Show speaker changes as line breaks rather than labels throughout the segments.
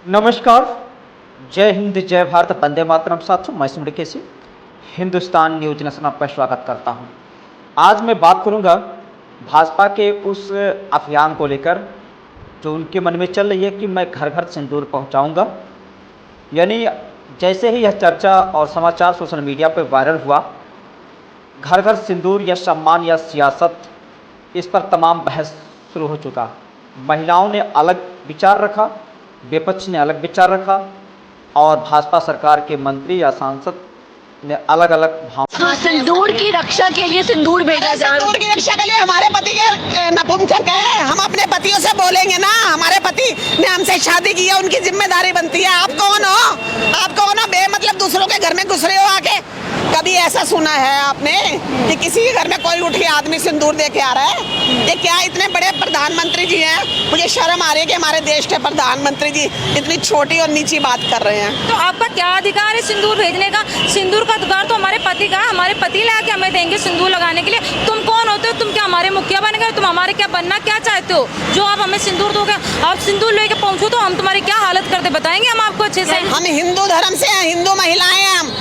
नमस्कार, जय हिंद, जय भारत, वंदे मातरम। साथियों, मैं सुमड़के से हिंदुस्तान न्यूज नेशन आपका स्वागत करता हूं। आज मैं बात करूंगा भाजपा के उस अभियान को लेकर जो उनके मन में चल रही है कि मैं घर घर सिंदूर पहुंचाऊंगा। यानी जैसे ही यह चर्चा और समाचार सोशल मीडिया पर वायरल हुआ, घर घर सिंदूर या सम्मान या सियासत, इस पर तमाम बहस शुरू हो चुका। महिलाओं ने अलग विचार रखा, विपक्ष ने अलग विचार रखा और भाजपा सरकार के मंत्री या सांसद ने अलग अलग भाव।
तो सिंदूर की रक्षा के लिए सिंदूर भेजा जाए।
सिंदूर की रक्षा के लिए हमारे पति के नपुंसक है, हम अपने पतियों से बोलेंगे ना। हमारे पति ने हमसे शादी की है, उनकी जिम्मेदारी बनती है। आप कौन हो? आप कौन हो? बेमतलब दूसरों के घर में घुस रहे हो आके। कभी ऐसा सुना है आपने कि किसी के घर में कोई उठ के आदमी सिंदूर दे के आ रहा है? ये क्या इतने बड़े प्रधानमंत्री जी हैं, मुझे शर्म आ रही है कि हमारे देश के प्रधानमंत्री जी इतनी छोटी और नीची बात कर रहे हैं।
तो आपका क्या अधिकार है सिंदूर भेजने का? सिंदूर का अधिकार तो हमारे पति का, हमारे पति लाके हमें देंगे सिंदूर लगाने के लिए। तुम कौन होते हो? तुम क्या हमारे मुखिया बन गए? तुम हमारे क्या बनना क्या चाहते हो जो आप हमें सिंदूर दोगे? आप सिंदूर लेके पहुंचो तो हम तुम्हारी क्या हालत करते बताएंगे हम आपको अच्छे से।
हम हिंदू धर्म से हैं, हिंदू महिलाएं हैं हम।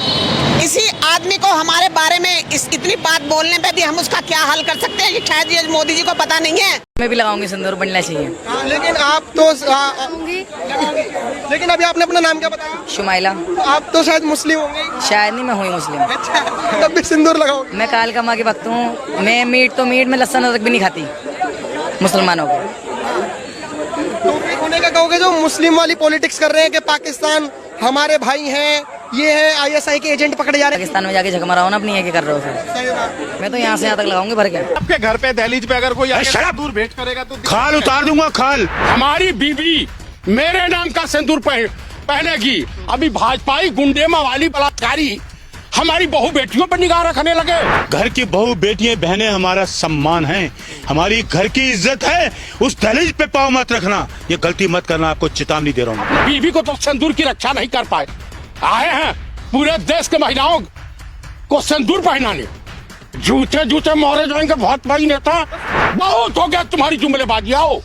इसी आदमी को हमारे बारे में इतनी बात बोलने पे भी हम उसका क्या हल कर सकते हैं कि शायद ये मोदी जी को पता नहीं है।
मैं भी लगाऊंगी, सिंदूर बनना चाहिए।
लेकिन आप तो लेकिन अभी आपने अपना नाम क्या बताया?
शुमाइला।
आप तो शायद मुस्लिम होंगे।
शायद नहीं, मैं हुई मुस्लिम।
अच्छा, तब भी सिंदूर लगाओगे?
मैं काल का माँ के भक्त हूँ। मैं मीट में लहसुन अदरक भी नहीं खाती मुसलमानों को।
तो उन्हें क्या कहोगे जो मुस्लिम वाली पॉलिटिक्स कर रहे हैं कि पाकिस्तान हमारे भाई हैं, ये है आईएसआई के एजेंट पकड़े जा रहे हैं?
पाकिस्तान में जाके झक मराओ ना, अपनी है क्या कर रहे हो फिर? मैं तो यहाँ से यहाँ तक लगाऊंगी भर के।
आपके घर पे दहलीज पे अगर कोई सिंदूर भेंट करेगा तो
खाल उतार दूंगा, खाल।
हमारी बीवी मेरे नाम का सिंदूर पहनेगी। अभी भाजपाई गुंडे मवाली बलात्कारी हमारी बहू बेटियों पर निगाह रखने लगे।
घर की बहू बेटियां बहनें हमारा सम्मान है, हमारी घर की इज्जत है। उस दहलीज पे पाँव मत रखना, ये गलती मत करना, आपको चेतावनी दे रहा हूँ।
बीवी को तो सिंदूर की रक्षा नहीं कर पाए, आए हैं पूरे देश के महिलाओं को सिंदूर पहनाने। जूते जूते मोहरे जाएंगे बहुत बड़ी नेता। बहुत हो गया तुम्हारी जुमलेबाजी। आओ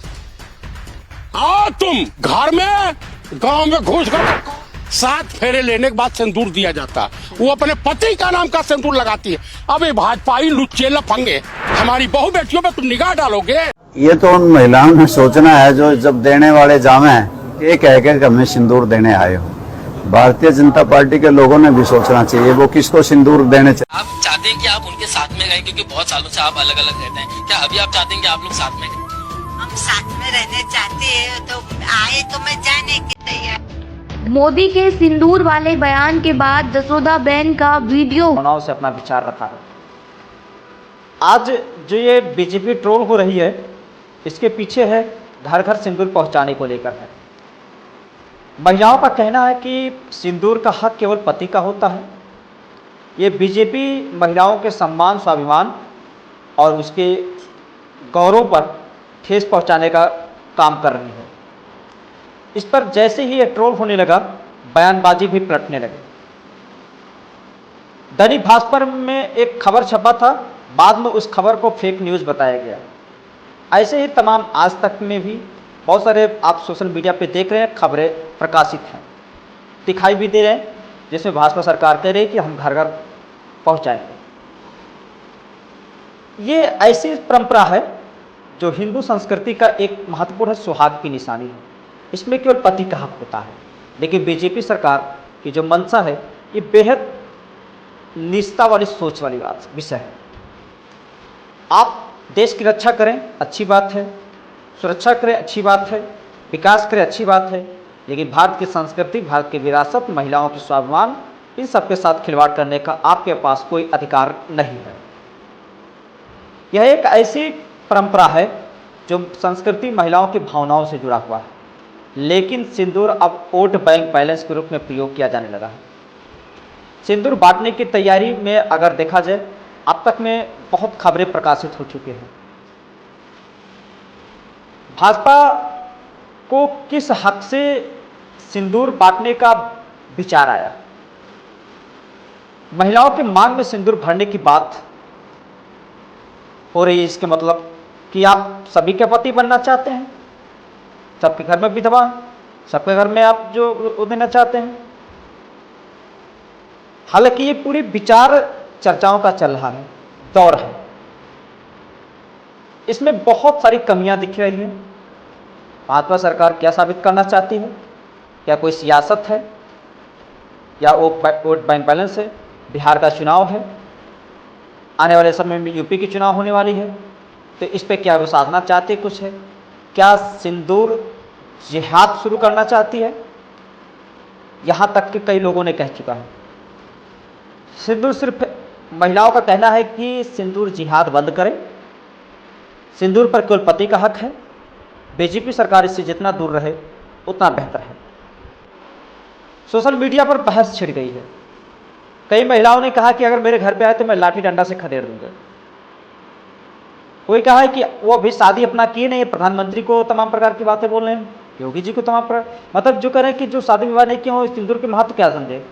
तुम घर में गांव में घुस कर 7 फेरे लेने के बाद सिंदूर दिया जाता। वो अपने पति का नाम का सिंदूर लगाती है। अब ये भाजपाई लुच्चे लफंगे हमारी बहू बेटियों पे तुम निगाह डालोगे?
ये तो उन महिलाओं ने सोचना है जो जब देने वाले जावे ये कह के हमें सिंदूर देने आए हो। भारतीय जनता पार्टी के लोगों ने भी सोचना चाहिए वो किसको सिंदूर देने चाहिए।
आप चाहते हैं कि आप उनके साथ में गए, क्योंकि बहुत सालों से आप अलग अलग रहते हैं। क्या अभी आप चाहते हैं कि आप लोग साथ में गए?
हम साथ में रहने चाहते हैं, तो आए तो मैं जाने के तैयार।
मोदी के सिंदूर वाले बयान के बाद जसोदाबेन का वीडियो
भावनाओं से अपना विचार रखा है। आज जो ये बीजेपी ट्रोल हो रही है, इसके पीछे है घर घर सिंदूर पहुंचाने को लेकर है। महिलाओं का कहना है कि सिंदूर का हक केवल पति का होता है। ये बीजेपी महिलाओं के सम्मान, स्वाभिमान और उसके गौरव पर ठेस पहुंचाने का काम कर रही है। इस पर जैसे ही ये ट्रोल होने लगा, बयानबाजी भी पलटने लगी। दैनिक भास्कर में एक खबर छपा था, बाद में उस खबर को फेक न्यूज़ बताया गया। ऐसे ही तमाम आज तक में भी बहुत सारे आप सोशल मीडिया पे देख रहे हैं, खबरें प्रकाशित हैं, दिखाई भी दे रहे हैं, जिसमें भाजपा सरकार कह रही है कि हम घर घर पहुंचाएंगे। ये ऐसी परंपरा है जो हिंदू संस्कृति का एक महत्वपूर्ण सुहाग की निशानी है। इसमें केवल पति का हक होता है। लेकिन बीजेपी सरकार की जो मंशा है, ये बेहद निष्ठा वाली सोच वाली विषय है। आप देश की रक्षा करें, अच्छी बात है, सुरक्षा करें, अच्छी बात है, विकास करें, अच्छी बात है, लेकिन भारत की संस्कृति, भारत की विरासत, महिलाओं के स्वाभिमान, इन सबके साथ खिलवाड़ करने का आपके पास कोई अधिकार नहीं है। यह एक ऐसी परंपरा है जो संस्कृति, महिलाओं की भावनाओं से जुड़ा हुआ है। लेकिन सिंदूर अब वोट बैंक बैलेंस के रूप में प्रयोग किया जाने लगा है। सिंदूर बांटने की तैयारी में अगर देखा जाए, अब तक में बहुत खबरें प्रकाशित हो चुकी हैं। भाजपा को किस हक से सिंदूर बांटने का विचार आया? महिलाओं के मांग में सिंदूर भरने की बात हो रही है। इसके मतलब कि आप सभी के पति बनना चाहते हैं, सबके घर में विधवा, सबके घर में आप जो वो देना चाहते हैं। हालांकि ये पूरी विचार चर्चाओं का चल रहा है, दौर है, इसमें बहुत सारी कमियां दिख रही हैं। भाजपा सरकार क्या साबित करना चाहती है? क्या कोई सियासत है या वोट बैंक बैलेंस है? बिहार का चुनाव है, आने वाले समय में यूपी की चुनाव होने वाली है, तो इस पे क्या वो साधना चाहती कुछ है? क्या सिंदूर जिहाद शुरू करना चाहती है? यहाँ तक कि कई लोगों ने कह चुका है। सिंदूर सिर्फ महिलाओं का कहना है कि सिंदूर जिहाद बंद करें, सिंदूर पर केवल पति का हक है। बीजेपी सरकार इससे जितना दूर रहे उतना बेहतर है। सोशल मीडिया पर बहस छिड़ गई है। कई महिलाओं ने कहा कि अगर मेरे घर पे आए तो मैं लाठी डंडा से खदेड़ दूंगा। कोई कहा है कि वो अभी शादी अपना किए नहीं, प्रधानमंत्री को तमाम प्रकार की बातें बोल रहे हैं, योगी जी को तमाम प्रकार, मतलब जो कह रहे हैं कि जो शादी विवाह नहीं किए हो सिंदूर के महत्व क्या समझे?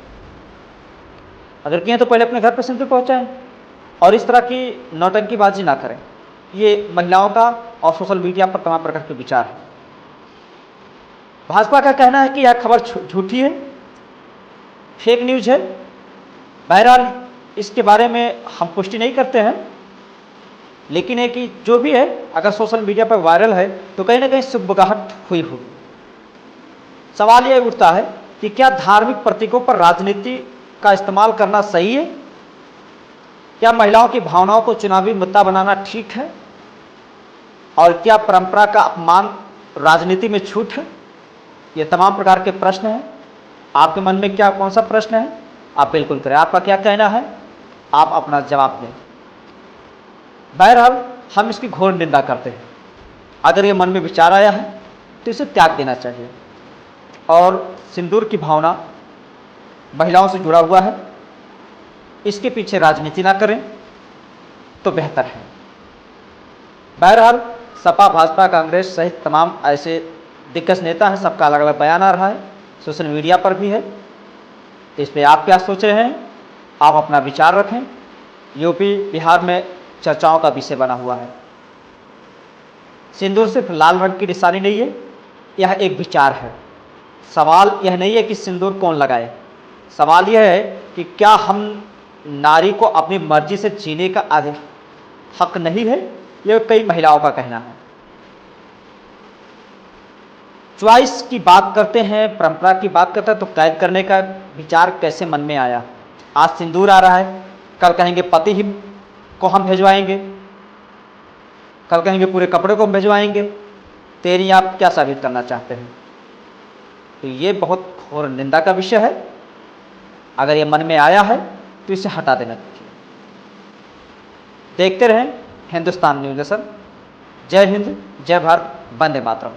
अगर किए तो पहले अपने घर पर सिंदूर पहुंचाएं और इस तरह की नौटंकीबाजी ना करें। ये महिलाओं का और सोशल मीडिया पर तमाम प्रकार के विचार है। भाजपा का कहना है कि यह खबर झूठी है, फेक न्यूज है। बहरहाल इसके बारे में हम पुष्टि नहीं करते हैं, लेकिन है कि जो भी है, अगर सोशल मीडिया पर वायरल है तो कहीं ना कहीं सुबगाहट हुई होगी। सवाल यह उठता है कि क्या धार्मिक प्रतीकों पर राजनीति का इस्तेमाल करना सही है? क्या महिलाओं की भावनाओं को चुनावी मुद्दा बनाना ठीक है? और क्या परंपरा का अपमान राजनीति में छूट है? ये तमाम प्रकार के प्रश्न हैं। आपके मन में क्या कौन सा प्रश्न है, आप बिल्कुल करें। आपका क्या कहना है, आप अपना जवाब दें। बहरहाल हम इसकी घोर निंदा करते हैं। अगर ये मन में विचार आया है तो इसे त्याग देना चाहिए। और सिंदूर की भावना महिलाओं से जुड़ा हुआ है, इसके पीछे राजनीति ना करें तो बेहतर है। बहरहाल सपा, भाजपा, कांग्रेस सहित तमाम ऐसे दिग्गज नेता हैं, सबका अलग अलग बयान आ रहा है, सोशल मीडिया पर भी है। तो इस पर आप क्या सोच रहे हैं, आप अपना विचार रखें। यूपी बिहार में चर्चाओं का विषय बना हुआ है। सिंदूर सिर्फ लाल रंग की निशानी नहीं है, यह एक विचार है। सवाल यह नहीं है कि सिंदूर कौन लगाए, सवाल यह है कि क्या हम नारी को अपनी मर्जी से जीने का हक नहीं है? यह कई महिलाओं का कहना है। चॉइस की बात करते हैं, परंपरा की बात करते हैं, तो कैद करने का विचार कैसे मन में आया? आज सिंदूर आ रहा है, कल कहेंगे पति ही को हम भिजवाएंगे, कल कहेंगे पूरे कपड़े को हम भिजवाएंगे। तेरी आप क्या साबित करना चाहते हैं? तो ये बहुत घोर निंदा का विषय है। अगर ये मन में आया है तो इसे हटा देना चाहिए। देखते रहें हिंदुस्तान न्यूज़ नेशन। जय हिंद, जय भारत, वंदे मातरम।